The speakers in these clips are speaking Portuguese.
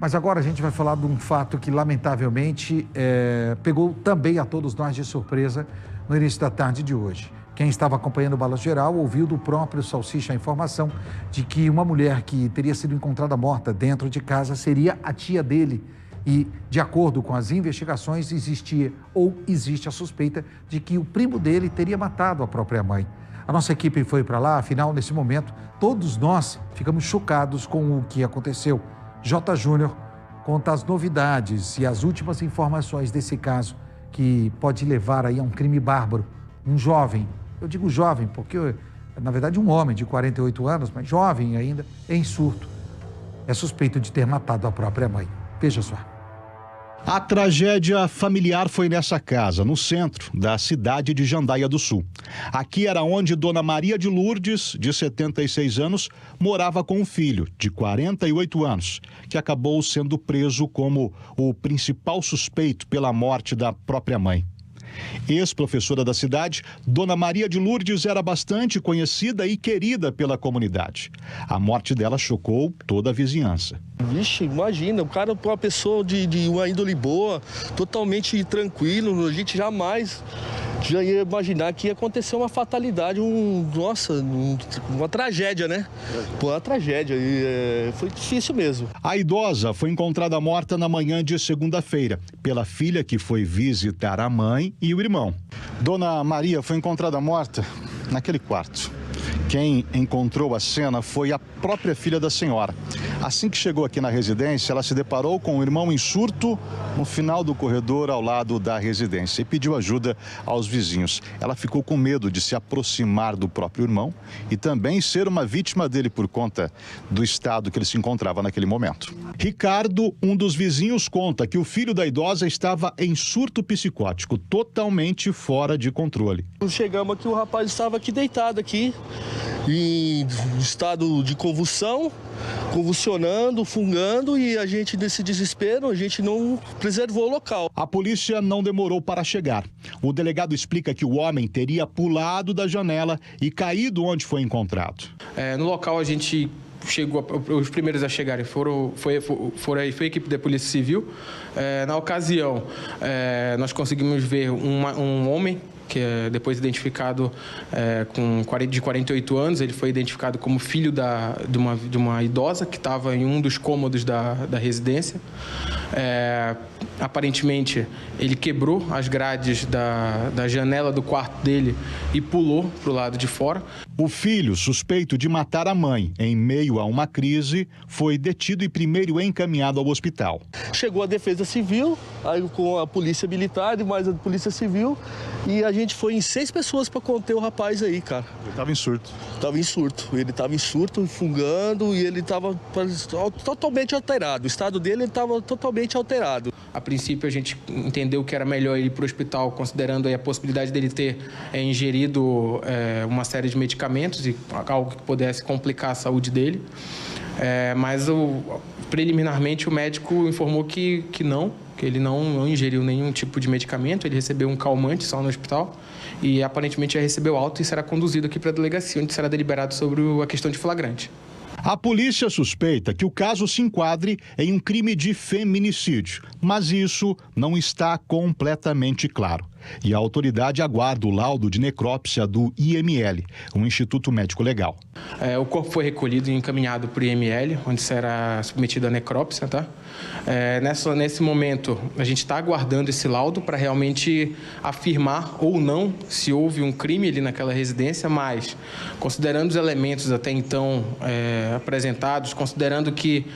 Mas agora a gente vai falar de um fato que, lamentavelmente, pegou também a todos nós de surpresa no início da tarde de hoje. Quem estava acompanhando o Balanço Geral ouviu do próprio Salsicha a informação de que uma mulher que teria sido encontrada morta dentro de casa seria a tia dele. E, de acordo com as investigações, existia ou existe a suspeita de que o primo dele teria matado a própria mãe. A nossa equipe foi para lá, afinal, nesse momento, todos nós ficamos chocados com o que aconteceu. J. Júnior conta as novidades e as últimas informações desse caso que pode levar aí a um crime bárbaro. Um jovem, eu digo jovem porque, na verdade, um homem de 48 anos, mas jovem ainda, em surto, é suspeito de ter matado a própria mãe. Veja só. A tragédia familiar foi nessa casa, no centro da cidade de Jandaia do Sul. Aqui era onde Dona Maria de Lourdes, de 76 anos, morava com um filho, de 48 anos, que acabou sendo preso como o principal suspeito pela morte da própria mãe. Ex-professora da cidade, Dona Maria de Lourdes era bastante conhecida e querida pela comunidade. A morte dela chocou toda a vizinhança. Vixe, imagina, o cara, uma pessoa de uma índole boa, totalmente tranquilo, a gente jamais já ia imaginar que ia acontecer uma fatalidade, uma tragédia, né? Uma tragédia, e foi difícil mesmo. A idosa foi encontrada morta na manhã de segunda-feira, pela filha que foi visitar a mãe e o irmão. Dona Maria foi encontrada morta naquele quarto. Quem encontrou a cena foi a própria filha da senhora. Assim que chegou aqui na residência, ela se deparou com o irmão em surto no final do corredor ao lado da residência e pediu ajuda aos vizinhos. Ela ficou com medo de se aproximar do próprio irmão e também ser uma vítima dele por conta do estado que ele se encontrava naquele momento. Ricardo, um dos vizinhos, conta que o filho da idosa estava em surto psicótico, totalmente fora de controle. Chegamos aqui, o rapaz estava aqui deitado aqui, em estado de convulsionando, fungando, e a gente, nesse desespero, a gente não preservou o local. A polícia não demorou para chegar. O delegado explica que o homem teria pulado da janela e caído onde foi encontrado. No local a gente chegou, os primeiros a chegarem foi a equipe da Polícia Civil. Na ocasião, nós conseguimos ver um homem que é depois identificado de 48 anos. Ele foi identificado como filho de uma idosa que estava em um dos cômodos da residência. Aparentemente, ele quebrou as grades da janela do quarto dele e pulou para o lado de fora. O filho, suspeito de matar a mãe em meio a uma crise, foi detido e primeiro encaminhado ao hospital. Chegou a Defesa Civil, aí com a Polícia Militar e mais a Polícia Civil, e a gente foi em 6 pessoas para conter o rapaz aí, cara. Ele estava em surto. Ele estava em surto, fungando, e ele estava totalmente alterado. O estado dele estava totalmente alterado. A princípio, a gente entendeu que era melhor ir para o hospital, considerando aí a possibilidade dele ter ingerido uma série de medicamentos e algo que pudesse complicar a saúde dele. Mas preliminarmente o médico informou que ele não ingeriu nenhum tipo de medicamento. Ele recebeu um calmante só no hospital e aparentemente já recebeu alta e será conduzido aqui para a delegacia, onde será deliberado sobre a questão de flagrante. A polícia suspeita que o caso se enquadre em um crime de feminicídio, mas isso não está completamente claro. E a autoridade aguarda o laudo de necrópsia do IML, um Instituto Médico Legal. O corpo foi recolhido e encaminhado para o IML, onde será submetido à necrópsia, tá? Nesse momento, a gente está aguardando esse laudo para realmente afirmar ou não se houve um crime ali naquela residência, mas, considerando os elementos até então apresentados, considerando que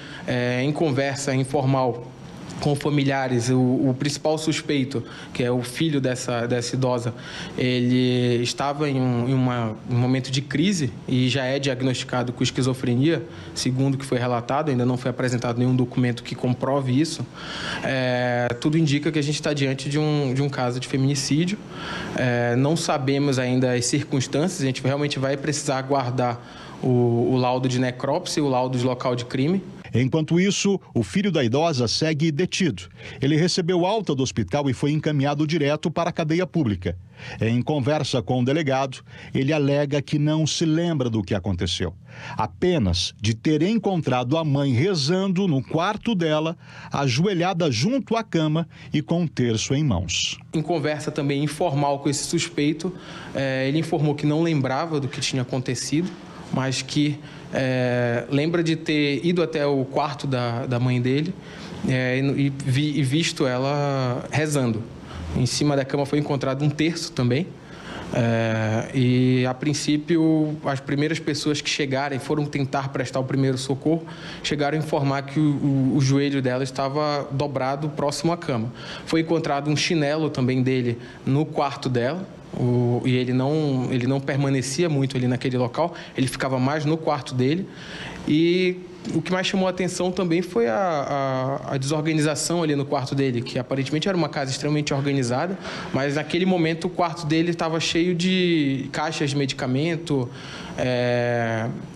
em conversa informal com familiares, o principal suspeito, que é o filho dessa idosa, ele estava em um momento de crise e já é diagnosticado com esquizofrenia, segundo o que foi relatado. Ainda não foi apresentado nenhum documento que comprove isso. Tudo indica que a gente está diante de um caso de feminicídio. Não sabemos ainda as circunstâncias, a gente realmente vai precisar aguardar o laudo de necrópsia e o laudo de local de crime. Enquanto isso, o filho da idosa segue detido. Ele recebeu alta do hospital e foi encaminhado direto para a cadeia pública. Em conversa com o delegado, ele alega que não se lembra do que aconteceu, apenas de ter encontrado a mãe rezando no quarto dela, ajoelhada junto à cama e com um terço em mãos. Em conversa também informal com esse suspeito, ele informou que não lembrava do que tinha acontecido, mas que lembra de ter ido até o quarto da mãe dele e visto ela rezando. Em cima da cama foi encontrado um terço também. E, a princípio, as primeiras pessoas que chegaram e foram tentar prestar o primeiro socorro, chegaram a informar que o joelho dela estava dobrado próximo à cama. Foi encontrado um chinelo também dele no quarto dela. E ele não permanecia muito ali naquele local, ele ficava mais no quarto dele. E o que mais chamou a atenção também foi a desorganização ali no quarto dele, que aparentemente era uma casa extremamente organizada, mas naquele momento o quarto dele estava cheio de caixas de medicamento,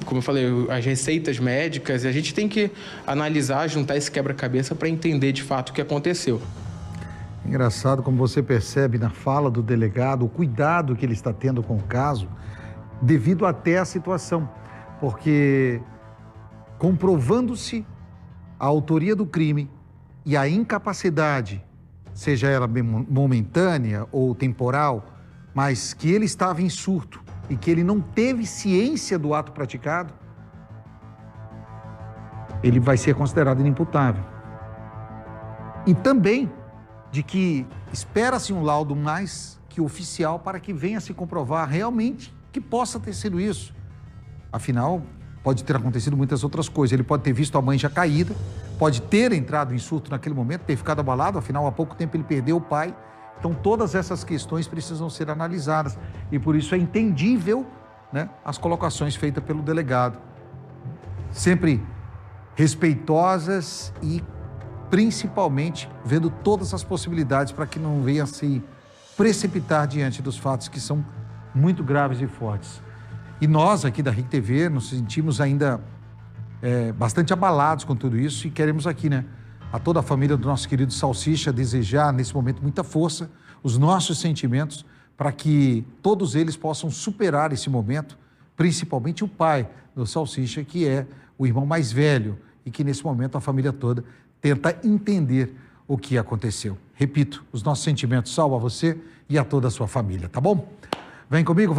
como eu falei, as receitas médicas. E a gente tem que analisar, juntar esse quebra-cabeça para entender de fato o que aconteceu. Engraçado como você percebe na fala do delegado o cuidado que ele está tendo com o caso, devido até à situação, porque comprovando-se a autoria do crime e a incapacidade, seja ela momentânea ou temporal, mas que ele estava em surto e que ele não teve ciência do ato praticado, ele vai ser considerado inimputável. E também de que espera-se um laudo mais que oficial para que venha se comprovar realmente que possa ter sido isso. Afinal, pode ter acontecido muitas outras coisas. Ele pode ter visto a mãe já caída, pode ter entrado em surto naquele momento, ter ficado abalado, afinal, há pouco tempo ele perdeu o pai. Então, todas essas questões precisam ser analisadas e por isso é entendível, né, as colocações feitas pelo delegado. Sempre respeitosas e principalmente vendo todas as possibilidades para que não venha se precipitar diante dos fatos que são muito graves e fortes. E nós aqui da RIC TV nos sentimos ainda bastante abalados com tudo isso e queremos aqui, né, a toda a família do nosso querido Salsicha desejar nesse momento muita força, os nossos sentimentos para que todos eles possam superar esse momento, principalmente o pai do Salsicha, que é o irmão mais velho e que nesse momento a família toda tenta entender o que aconteceu. Repito, os nossos sentimentos salvam a você e a toda a sua família, tá bom? Vem comigo, vamos.